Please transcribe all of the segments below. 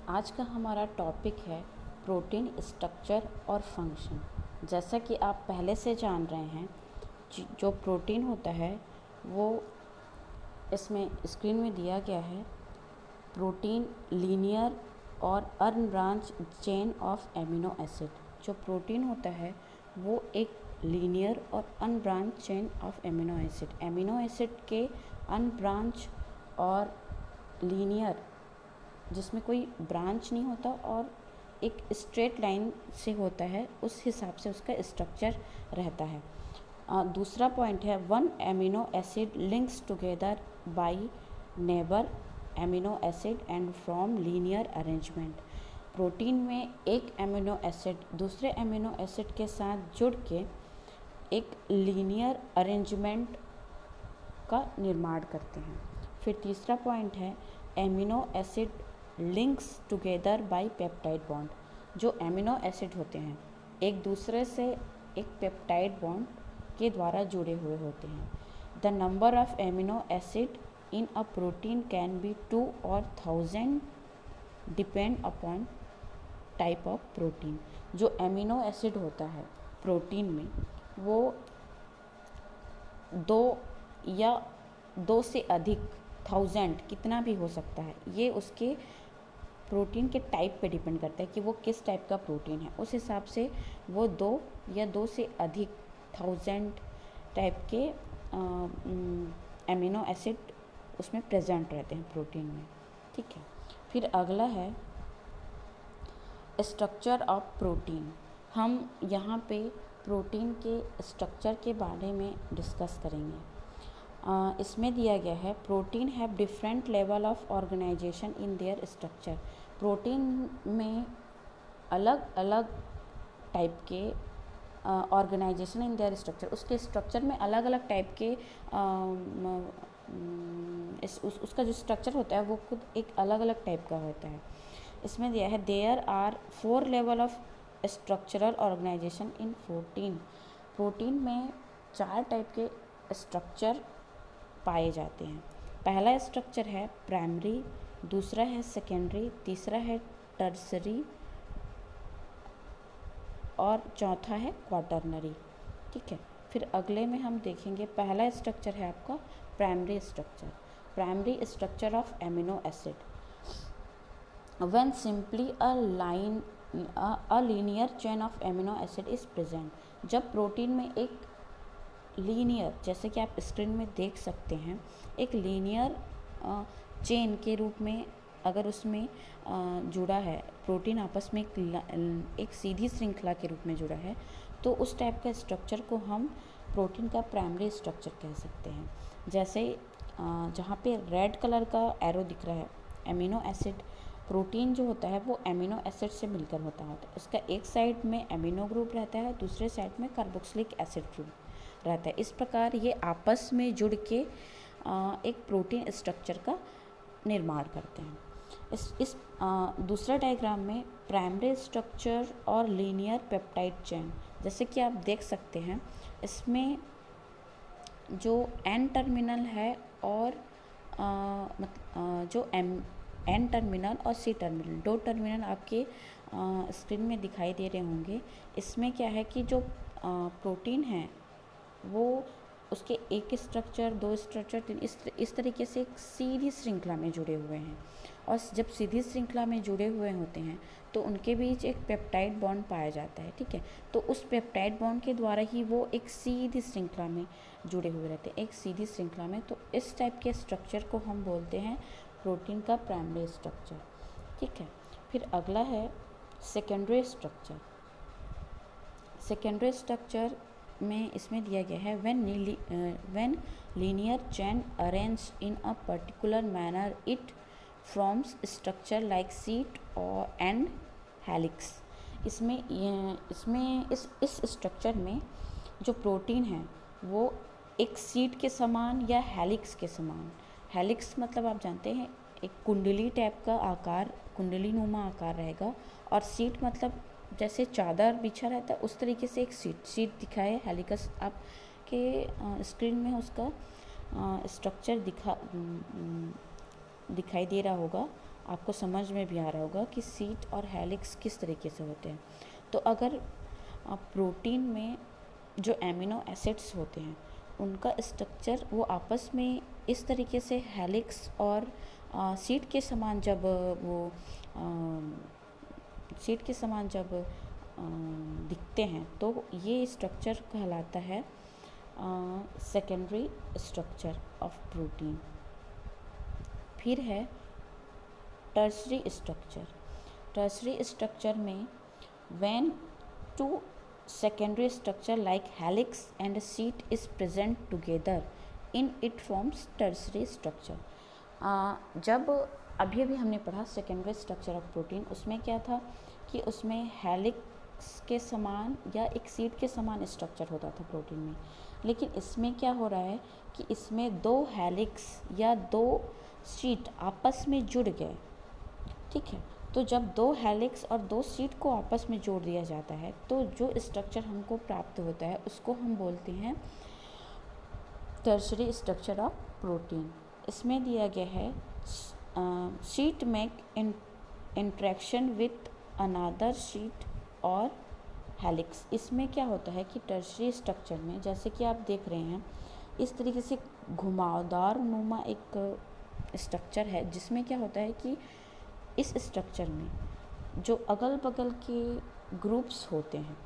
आज का हमारा टॉपिक है प्रोटीन स्ट्रक्चर और फंक्शन। जैसा कि आप पहले से जान रहे हैं, जो प्रोटीन होता है वो इसमें स्क्रीन में दिया गया है। प्रोटीन लीनियर और unbranch chain of amino acid. जो प्रोटीन होता है वो एक लीनियर और unbranch chain of amino acid. Amino acid के अनब्रांच और लीनियर जिसमें कोई ब्रांच नहीं होता और एक स्ट्रेट लाइन से होता है, उस हिसाब से उसका स्ट्रक्चर रहता है। दूसरा पॉइंट है one amino acid links together by neighbour amino acid and from linear arrangement. Protein में एक एमिनो एसिड दूसरे एमिनो एसिड के साथ जुड़ के एक लीनियर अरेंजमेंट का निर्माण करते हैं। फिर तीसरा पॉइंट है amino acid links together by peptide bond. जो एमिनो एसिड होते हैं एक दूसरे से एक पेप्टाइड बॉन्ड के द्वारा जुड़े हुए होते हैं। The number of amino acid in a protein can be 2 or 1000 depend upon type of protein. जो एमिनो एसिड होता है प्रोटीन में वो दो से अधिक 1000 कितना भी हो सकता है। ये उसके प्रोटीन के टाइप पे डिपेंड करता है कि वो किस टाइप का प्रोटीन है। उस हिसाब से वो दो से अधिक 1000 टाइप के एमिनो एसिड उसमें प्रेजेंट रहते हैं प्रोटीन में। ठीक है, फिर अगला है स्ट्रक्चर ऑफ प्रोटीन। हम यहाँ पे प्रोटीन के स्ट्रक्चर के बारे में डिस्कस करेंगे। इसमें दिया गया है protein have different level of organization in their structure. Protein में अलग अलग टाइप के ऑर्गेनाइजेशन इन देयर स्ट्रक्चर, उसके स्ट्रक्चर में अलग अलग टाइप के उसका जो स्ट्रक्चर होता है वो खुद एक अलग अलग टाइप का होता है। इसमें दिया है there are 4 level of structural organization in protein. Protein में 4 टाइप के स्ट्रक्चर पाए जाते हैं। पहला स्ट्रक्चर है प्राइमरी, दूसरा है सेकेंडरी, तीसरा है टर्सरी और चौथा है क्वाटरनरी। ठीक है, फिर अगले में हम देखेंगे पहला स्ट्रक्चर है आपका primary structure. Primary structure of amino acid when simply a linear chain of amino acid is present. जब प्रोटीन में एक लीनियर, जैसे कि आप स्क्रीन में देख सकते हैं, एक लीनियर चेन के रूप में अगर उसमें जुड़ा है प्रोटीन, आपस में एक सीधी श्रृंखला के रूप में जुड़ा है, तो उस टाइप का स्ट्रक्चर को हम प्रोटीन का प्राइमरी स्ट्रक्चर कह सकते हैं। जैसे जहाँ पे रेड कलर का एरो दिख रहा है, एमिनो एसिड प्रोटीन जो होता है वो एमिनो एसिड से मिलकर होता है। उसका एक साइड में एमिनो ग्रुप रहता है, दूसरे साइड में कार्बोक्सिलिक एसिड ग्रुप रहता है। इस प्रकार ये आपस में जुड़ के एक प्रोटीन स्ट्रक्चर का निर्माण करते हैं। इस दूसरा डायग्राम में प्राइमरी स्ट्रक्चर और लीनियर पेप्टाइड चेन, जैसे कि आप देख सकते हैं, इसमें जो एन टर्मिनल है और जो एन टर्मिनल और सी टर्मिनल, 2 टर्मिनल आपके स्क्रीन में दिखाई दे रहे होंगे। इसमें क्या है कि जो प्रोटीन है वो उसके एक स्ट्रक्चर, 2 स्ट्रक्चर, 3 इस तरीके से एक सीधी श्रृंखला में जुड़े हुए हैं। और जब सीधी श्रृंखला में जुड़े हुए होते हैं तो उनके बीच एक पेप्टाइड बॉन्ड पाया जाता है। ठीक है, तो उस पेप्टाइड बॉन्ड के द्वारा ही वो एक सीधी श्रृंखला में जुड़े हुए रहते हैं, एक सीधी श्रृंखला में। तो इस टाइप के स्ट्रक्चर को हम बोलते हैं प्रोटीन का प्राइमरी स्ट्रक्चर। ठीक है, फिर अगला है सेकेंडरी स्ट्रक्चर। सेकेंडरी स्ट्रक्चर में इसमें दिया गया है when linear chain arrange in a particular manner it forms structure like seat और एंड हेलिक्स। इस स्ट्रक्चर में जो प्रोटीन है वो एक सीट के समान या हेलिक्स के समान, हेलिक्स मतलब आप जानते हैं एक कुंडली टाइप का आकार, कुंडली नुमा आकार रहेगा, और सीट मतलब जैसे चादर बिछा रहता है उस तरीके से एक सीट दिखा है हेलिकस। आपके स्क्रीन में उसका स्ट्रक्चर दिखाई दे रहा होगा आपको समझ में भी आ रहा होगा कि शीट और हेलिक्स किस तरीके से होते हैं। तो अगर प्रोटीन में जो एमिनो एसिड्स होते हैं उनका स्ट्रक्चर वो आपस में इस तरीके से हेलिक्स और शीट के समान जब वो शीट के समान जब दिखते हैं तो ये स्ट्रक्चर कहलाता है सेकेंडरी स्ट्रक्चर ऑफ प्रोटीन। फिर है टर्शरी स्ट्रक्चर। टर्शरी स्ट्रक्चर में when two secondary structure like helix and sheet is present together in it forms tertiary structure। जब अभी हमने पढ़ा सेकेंडरी स्ट्रक्चर ऑफ प्रोटीन, उसमें क्या था कि उसमें हेलिक्स के समान या एक शीट के समान स्ट्रक्चर होता था प्रोटीन में, लेकिन इसमें क्या हो रहा है कि इसमें दो हेलिक्स या दो शीट आपस में जुड़ गए। ठीक है, तो जब दो हेलिक्स और दो शीट को आपस में जोड़ दिया जाता है तो जो स्ट्रक्चर हमको प्राप्त होता है उसको हम बोलते हैं टर्शरी स्ट्रक्चर ऑफ प्रोटीन। इसमें दिया गया है sheet make interaction with another sheet और हेलिक्स। इसमें क्या होता है कि टर्शरी स्ट्रक्चर में जैसे कि आप देख रहे हैं इस तरीके से घुमावदार नुमा एक स्ट्रक्चर है, जिसमें क्या होता है कि इस स्ट्रक्चर में जो अगल बगल के ग्रुप्स होते हैं,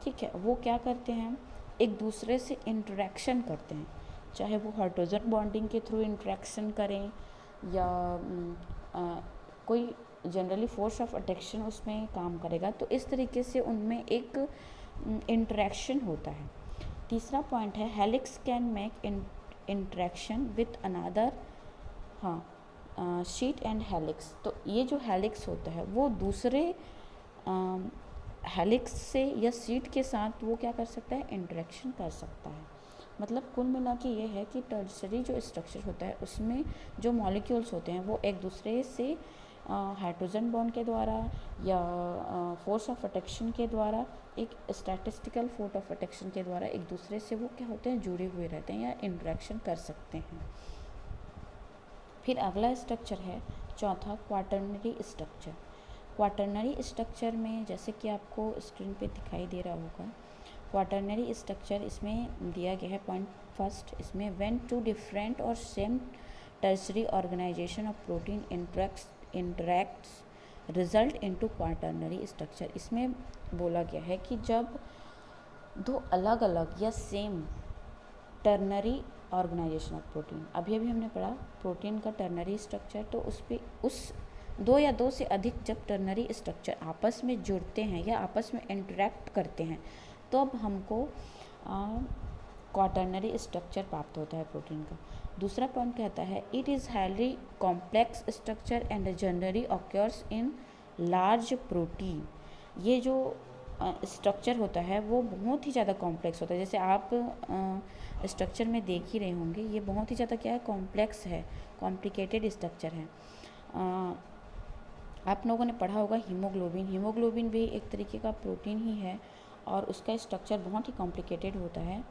ठीक है, वो क्या करते हैं, एक दूसरे से इंटरेक्शन करते हैं, चाहे वो हाइड्रोजन बॉन्डिंग के थ्रू इंटरेक्शन करें या कोई जनरली फोर्स ऑफ अट्रैक्शन उसमें काम करेगा, तो इस तरीके से उनमें एक इंटरेक्शन होता है। तीसरा पॉइंट है helix can make interaction with another sheet and helix. तो ये जो हेलिक्स होता है वो दूसरे हेलिक्स से या शीट के साथ वो क्या कर सकता है, इंटरेक्शन कर सकता है। मतलब कुल मिला के ये है कि टर्शरी जो स्ट्रक्चर होता है उसमें जो मॉलिक्यूल्स होते हैं वो एक दूसरे से हाइड्रोजन बॉन्ड के द्वारा या फोर्स ऑफ अट्रैक्शन के द्वारा, एक स्टैटिस्टिकल फोर्स ऑफ अट्रैक्शन के द्वारा एक दूसरे से वो क्या होते हैं, जुड़े हुए रहते हैं या इंटरेक्शन कर सकते हैं। फिर अगला स्ट्रक्चर है चौथा क्वाटर्नरी स्ट्रक्चर। क्वाटर्नरी स्ट्रक्चर में जैसे कि आपको स्क्रीन पे दिखाई दे रहा होगा, क्वाटर्नरी स्ट्रक्चर इसमें दिया गया है पॉइंट फर्स्ट, इसमें व्हेन टू डिफरेंट और same tertiary organisation of protein interacts result into quaternary structure. इसमें बोला गया है कि जब दो अलग अलग या same ternary organisation of protein, अभी हमने पढ़ा प्रोटीन का टर्नरी स्ट्रक्चर, तो उस दो या दो से अधिक जब टर्नरी स्ट्रक्चर आपस में जुड़ते हैं या आपस में इंटरेक्ट करते हैं तो अब हमको क्वाटर्नरी स्ट्रक्चर प्राप्त होता है प्रोटीन का। दूसरा पॉइंट कहता है it is highly complex structure and generally occurs in large protein. ये जो स्ट्रक्चर होता है वो बहुत ही ज़्यादा कॉम्प्लेक्स होता है, जैसे आप स्ट्रक्चर में देख ही रहे होंगे, ये बहुत ही ज़्यादा क्या है, कॉम्प्लेक्स है, कॉम्प्लिकेटेड स्ट्रक्चर है। आप लोगों ने पढ़ा होगा हीमोग्लोबिन, हीमोग्लोबिन भी एक तरीके का प्रोटीन ही है और उसका स्ट्रक्चर बहुत ही कॉम्प्लिकेटेड होता है।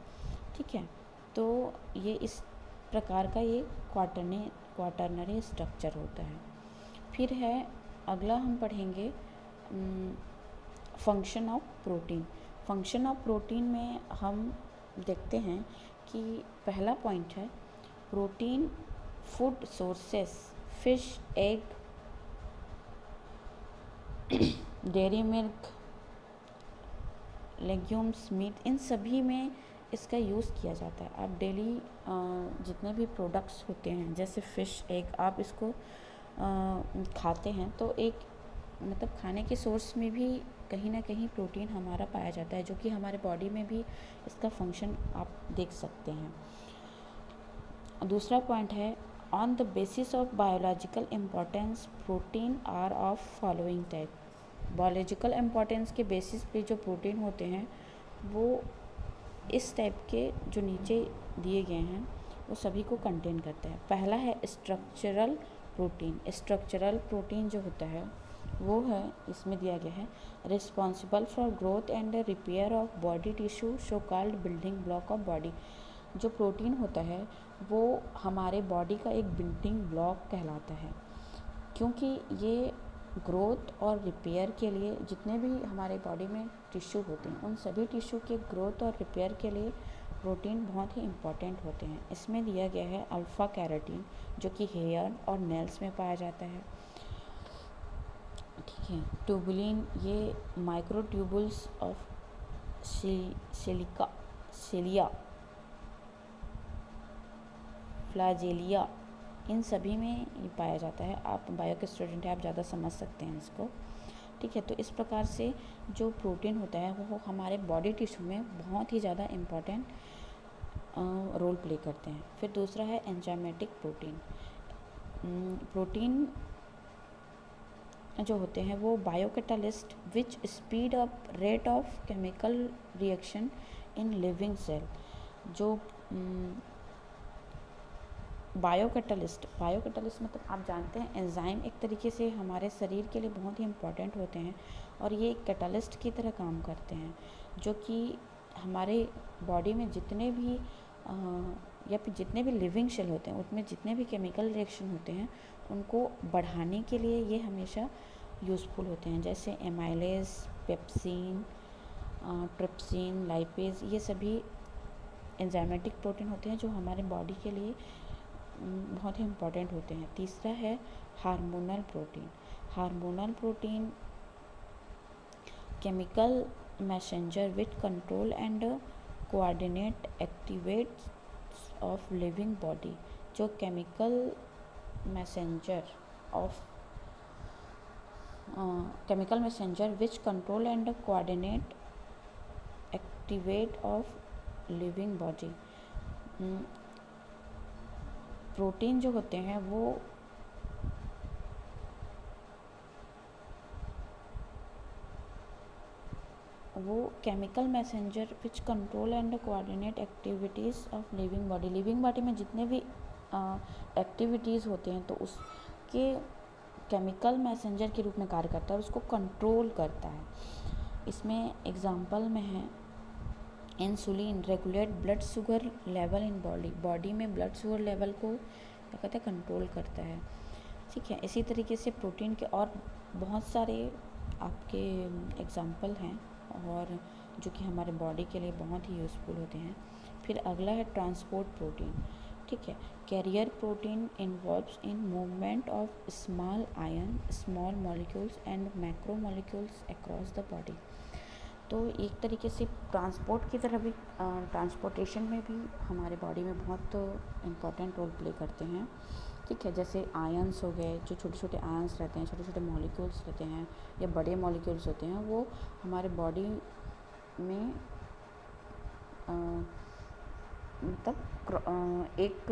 ठीक है, तो ये इस प्रकार का ये क्वाटर्नरी स्ट्रक्चर होता है। फिर है अगला हम पढ़ेंगे function of protein. Function of protein में हम देखते हैं कि पहला पॉइंट है protein food sources, fish, egg, dairy milk, legumes, meat, इन सभी में इसका यूज़ किया जाता है। आप डेली जितने भी प्रोडक्ट्स होते हैं जैसे फ़िश, एग, आप इसको खाते हैं तो एक मतलब खाने के सोर्स में भी कहीं ना कहीं प्रोटीन हमारा पाया जाता है, जो कि हमारे बॉडी में भी इसका फंक्शन आप देख सकते हैं। दूसरा पॉइंट है on the basis of biological importance protein are of following type. Biological importance के बेसिस पे जो प्रोटीन होते हैं वो इस टाइप के जो नीचे दिए गए हैं वो सभी को कंटेन करता है। पहला है स्ट्रक्चरल प्रोटीन। स्ट्रक्चरल प्रोटीन जो होता है वो है, इसमें दिया गया है responsible for growth and repair of body tissue, so called building block of body. जो प्रोटीन होता है वो हमारे बॉडी का एक बिल्डिंग ब्लॉक कहलाता है। क्योंकि ये ग्रोथ और रिपेयर के लिए जितने भी हमारे बॉडी में टिश्यू होते हैं उन सभी टिश्यू के ग्रोथ और रिपेयर के लिए प्रोटीन बहुत ही इम्पॉर्टेंट होते हैं। इसमें दिया गया है अल्फ़ा कैरोटीन जो कि हेयर और नेल्स में पाया जाता है। ठीक है, ट्यूबुलिन ये माइक्रो ट्यूबुल्स ऑफ सिलिया फ्लैजेलिया इन सभी में ये पाया जाता है। आप बायो के स्टूडेंट हैं, आप ज़्यादा समझ सकते हैं इसको। ठीक है, तो इस प्रकार से जो प्रोटीन होता है वो हमारे बॉडी टिश्यू में बहुत ही ज़्यादा इम्पॉर्टेंट रोल प्ले करते हैं। फिर दूसरा है एंजाइमेटिक प्रोटीन। प्रोटीन जो होते हैं वो biocatalyst which speed up rate of chemical reaction in living cell. जो बायोकैटालिस्ट मतलब आप जानते हैं एंजाइम एक तरीके से हमारे शरीर के लिए बहुत ही इम्पॉर्टेंट होते हैं और ये एक कैटालिस्ट की तरह काम करते हैं, जो कि हमारे बॉडी में जितने भी या फिर जितने भी लिविंग सेल होते हैं उसमें जितने भी केमिकल रिएक्शन होते हैं उनको बढ़ाने के लिए ये हमेशा यूज़फुल होते हैं। जैसे एमाइलेज, पेप्सिन, ट्रिप्सिन, लाइपेज, ये सभी एंजाइमेटिक प्रोटीन होते हैं जो हमारे बॉडी के लिए बहुत ही इम्पॉर्टेंट होते हैं। तीसरा है hormonal protein. Hormonal protein chemical messenger which control and coordinate activates of living body. जो chemical messenger which control and coordinate activate of living body. Protein जो होते हैं वो chemical messenger which control and coordinate activities of living body. Living body में जितने भी activities होते हैं तो उसके केमिकल मैसेंजर के रूप में कार्य करता है, उसको कंट्रोल करता है। इसमें एग्जांपल में है insulin regulate blood sugar level in body में ब्लड शुगर लेवल को क्या कहते हैं, कंट्रोल करता है। ठीक है, इसी तरीके से प्रोटीन के और बहुत सारे आपके एग्जांपल हैं और जो कि हमारे बॉडी के लिए बहुत ही यूज़फुल होते हैं। फिर अगला है ट्रांसपोर्ट प्रोटीन। ठीक है, carrier protein involves in movement of small ion, small molecules and macro molecules across the body. तो एक तरीके से ट्रांसपोर्ट की तरह भी ट्रांसपोर्टेशन में भी हमारे बॉडी में बहुत इम्पॉर्टेंट रोल प्ले करते हैं। ठीक है, जैसे आयंस हो गए, जो छोटे छोटे आयंस रहते हैं, छोटे छोटे मॉलिक्यूल्स रहते हैं या बड़े मॉलिक्यूल्स होते हैं, वो हमारे बॉडी में मतलब एक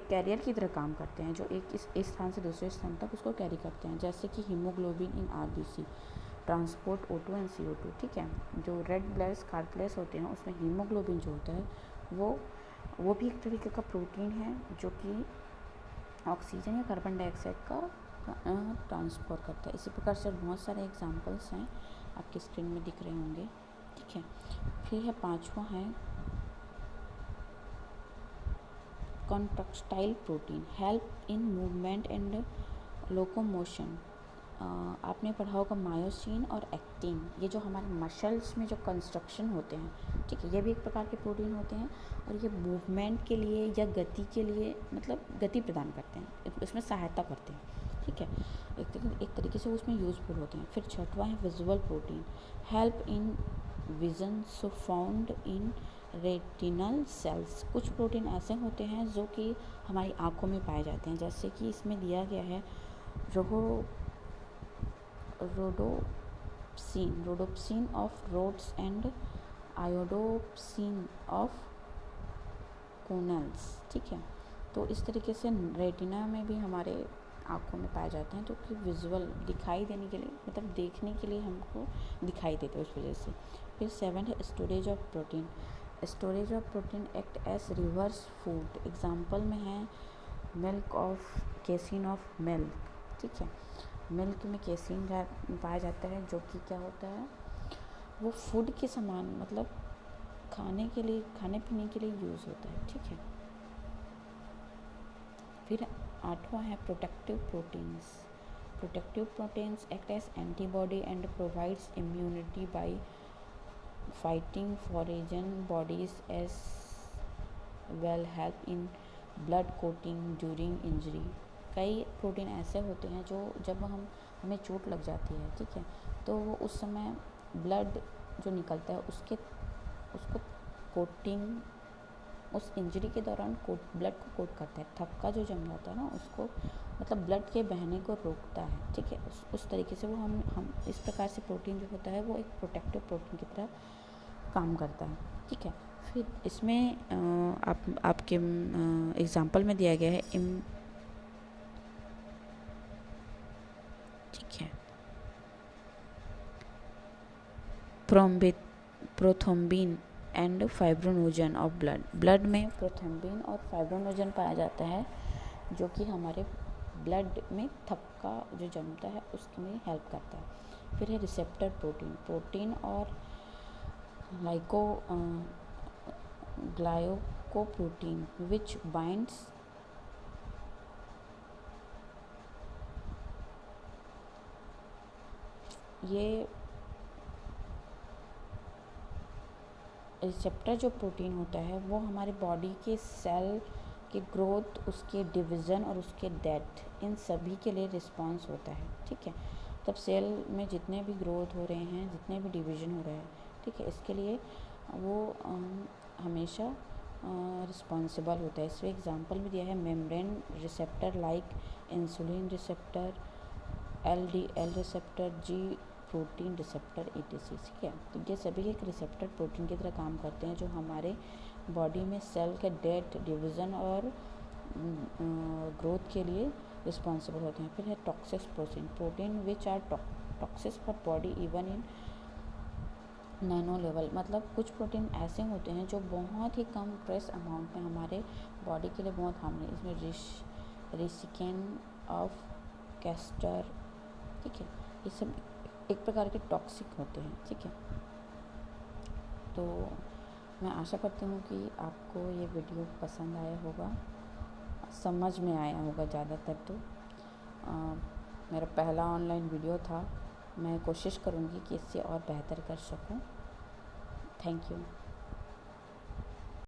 कैरियर की तरह काम करते हैं, जो एक इस स्थान से दूसरे स्थान तक उसको कैरी करते हैं। जैसे कि haemoglobin in RBC transport O2 and CO2। ठीक है, जो रेड ब्लड स्कारप्लेस होते हैं उसमें हीमोग्लोबिन जो होता है वो भी एक तरीके का प्रोटीन है जो कि ऑक्सीजन या कार्बन डाइऑक्साइड का ट्रांसपोर्ट करता है। इसी प्रकार से बहुत सारे एग्जांपल्स हैं आपकी स्क्रीन में दिख रहे होंगे। ठीक है, फिर है पांचवा है contractile protein help in movement and locomotion. आपने पढ़ा होगा मायोसिन और एक्टिन, ये जो हमारे मसल्स में जो कंस्ट्रक्शन होते हैं, ठीक है, ये भी एक प्रकार के प्रोटीन होते हैं और ये मूवमेंट के लिए या गति के लिए मतलब गति प्रदान करते हैं, इसमें सहायता करते हैं। ठीक है, एक तरीके से उसमें यूज़फुल होते हैं। फिर छठवां है visual protein help in vision, so found in retinal cells. कुछ प्रोटीन ऐसे होते हैं जो कि हमारी आँखों में पाए जाते हैं, जैसे कि इसमें दिया गया है rhodopsin of rods and iodopsin of cones. ठीक है, तो इस तरीके से रेटिना में भी हमारे आँखों में पाए जाते हैं, जो कि विजुअल दिखाई देने के लिए मतलब देखने के लिए हमको दिखाई देते हैं उस वजह से। फिर 7 है storage of protein. Storage of protein act as reverse food. Example में है milk of casein of milk. ठीक है, मिल्क में केसिन पाया जाता है जो कि क्या होता है, वो फूड के समान मतलब खाने पीने के लिए यूज़ होता है। ठीक है, फिर 8वां है protective proteins. Protective proteins act as antibody and provides immunity by fighting foreign bodies as well help in blood coating during injury. कई प्रोटीन ऐसे होते हैं जो जब हमें चोट लग जाती है, ठीक है, तो वो उस समय ब्लड जो निकलता है उसको कोटिंग, उस इंजरी के दौरान ब्लड को कोट करता है। थक्का जो जम जाता है ना उसको, मतलब ब्लड के बहने को रोकता है, ठीक है। उस तरीके से वो हम इस प्रकार से प्रोटीन जो होता है वो एक प्रोटेक्टिव प्रोटीन की तरह काम करता है, ठीक है। फिर इसमें आपके एग्जांपल में दिया गया है ठीक है, prothrombin and fibrinogen of blood में प्रोथ्रोम्बिन और फाइब्रोनोजन पाया जाता है जो कि हमारे ब्लड में थक्का जो जमता है उसमें हेल्प करता है। फिर है रिसेप्टर प्रोटीन और ग्लाइकोप्रोटीन विच बाइंड्स ये रिसेप्टर जो प्रोटीन होता है वो हमारे बॉडी के सेल के ग्रोथ, उसके डिवीज़न और उसके डेथ, इन सभी के लिए रिस्पॉन्स होता है, ठीक है। तब सेल में जितने भी ग्रोथ हो रहे हैं, जितने भी डिवीज़न हो रहे हैं, ठीक है, इसके लिए वो हमेशा रिस्पॉन्सिबल होता है। इसमें एग्जांपल भी दिया है membrane receptor like insulin receptor, LDL receptor, जी प्रोटीन रिसेप्टर ETC, ठीक है। तो ये सभी एक रिसेप्टर प्रोटीन की तरह काम करते हैं जो हमारे बॉडी में सेल के डेथ, डिवीज़न और ग्रोथ के लिए रिस्पॉन्सिबल होते हैं। फिर है toxic protein which are toxic for body even in nano level, मतलब कुछ प्रोटीन ऐसे होते हैं जो बहुत ही कम ट्रेस अमाउंट में हमारे बॉडी के लिए बहुत हार्मफुल है। इसमें रिसिकेन ऑफ कैस्टर, ठीक है, ये सब एक प्रकार के टॉक्सिक होते हैं, ठीक है। तो मैं आशा करती हूँ कि आपको ये वीडियो पसंद आया होगा, समझ में आया होगा ज़्यादातर। तो मेरा पहला ऑनलाइन वीडियो था, मैं कोशिश करूँगी कि इससे और बेहतर कर सकूँ। Thank you.